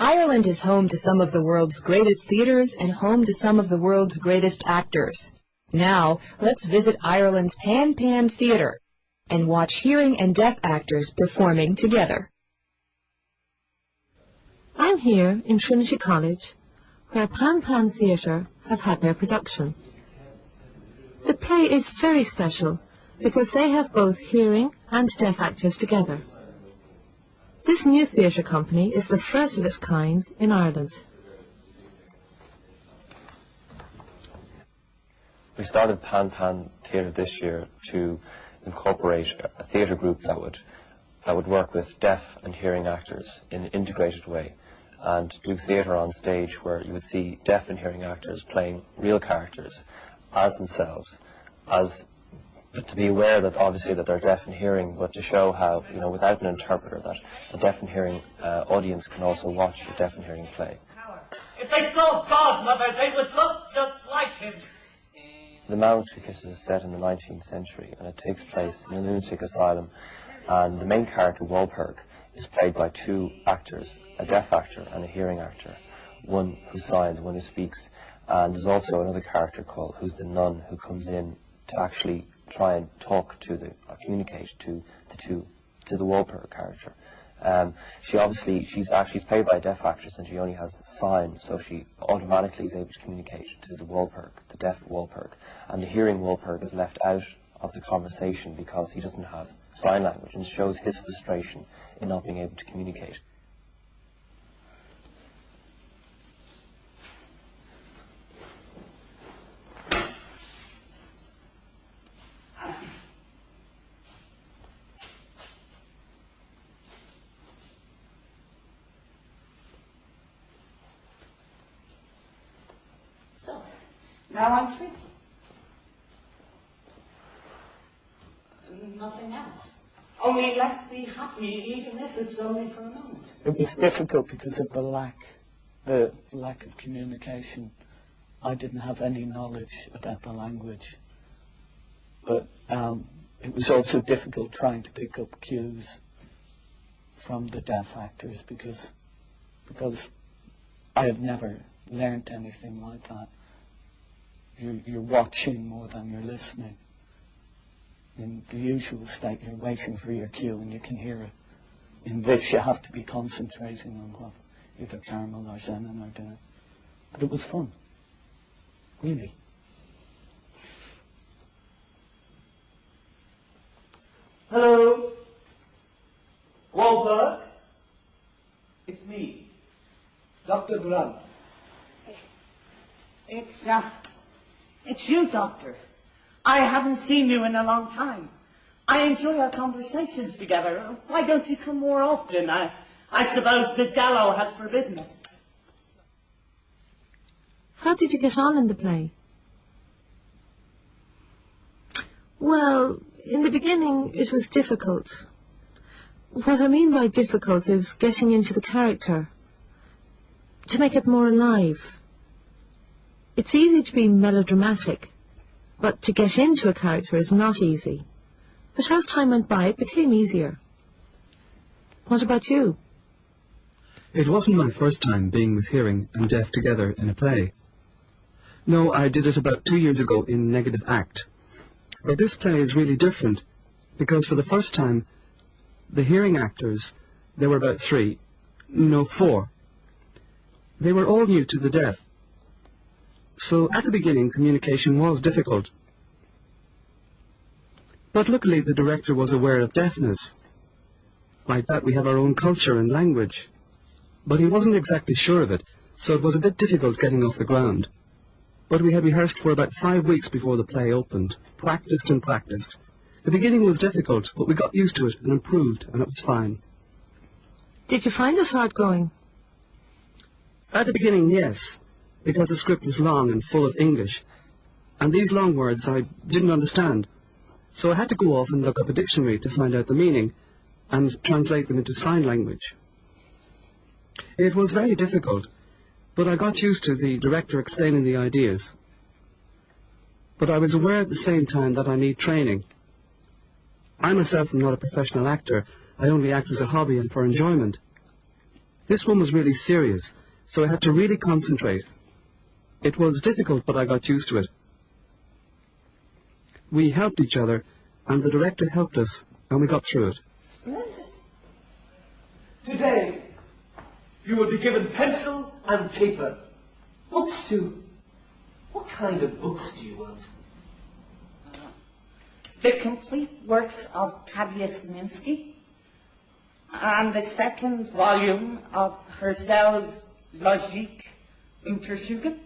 Ireland is home to some of the world's greatest theatres and home to some of the world's greatest actors. Now, let's visit Ireland's Pan Theatre and watch hearing and deaf actors performing together. I'm here in Trinity College, where Pan Theatre have had their production. The play is very special because they have both hearing and deaf actors together. This new theatre company is the first of its kind in Ireland. We started Pan Theatre this year to incorporate a theatre group that would work with deaf and hearing actors in an integrated way, and do theatre on stage where you would see deaf and hearing actors playing real characters as themselves, but to be aware that obviously that they're deaf and hearing, but to show how, without an interpreter, that a deaf and hearing audience can also watch a deaf and hearing play. If they saw God, Mother, they would look just like him. The Mosaic is set in the 19th century, and it takes place in a lunatic asylum, and the main character, Walpurg, is played by two actors, a deaf actor and a hearing actor, one who signs, one who speaks, and there's also another character who's the nun, who comes in to actually try and talk to communicate to the Walpurg character. She's played by a deaf actress, and she only has signs, so she automatically is able to communicate to the Walpurg, the deaf Walpurg, and the hearing Walpurg is left out of the conversation because he doesn't have sign language, and shows his frustration in not being able to communicate. Now I'm free. Nothing else. Only let's be happy, even if it's only for a moment. It was difficult because of the lack of communication. I didn't have any knowledge about the language. But it was also difficult trying to pick up cues from the deaf actors because I have never learned anything like that. You're watching more than you're listening. In the usual state, you're waiting for your cue and you can hear it. In this, you have to be concentrating on what either Carmel or Zenon are doing. But it was fun. Really. Hello? Walpurg? It's me, Dr. Grubb. It's you, Doctor. I haven't seen you in a long time. I enjoy our conversations together. Why don't you come more often? I suppose the gallows has forbidden it. How did you get on in the play? Well, in the beginning it was difficult. What I mean by difficult is getting into the character, to make it more alive. It's easy to be melodramatic, but to get into a character is not easy. But as time went by, it became easier. What about you? It wasn't my first time being with hearing and deaf together in a play. No, I did it about 2 years ago in Negative Act. But this play is really different, because for the first time, the hearing actors, there were about 4. They were all new to the deaf. So at the beginning, communication was difficult. But luckily the director was aware of deafness. Like that, we have our own culture and language. But he wasn't exactly sure of it, so it was a bit difficult getting off the ground. But we had rehearsed for about 5 weeks before the play opened, practiced and practiced. The beginning was difficult, but we got used to it and improved, and it was fine. Did you find it hard going? At the beginning, yes, because the script was long and full of English, and these long words I didn't understand. So I had to go off and look up a dictionary to find out the meaning and translate them into sign language. It was very difficult, but I got used to the director explaining the ideas. But I was aware at the same time that I need training. I myself am not a professional actor. I only act as a hobby and for enjoyment. This one was really serious, so I had to really concentrate. It was difficult, but I got used to it. We helped each other, and the director helped us, and we got through it. Splendid. Today, you will be given pencil and paper. Books too. What kind of books do you want? The complete works of Thaddeus Minsky, and the second volume of Husserl's Logique Untersuchung.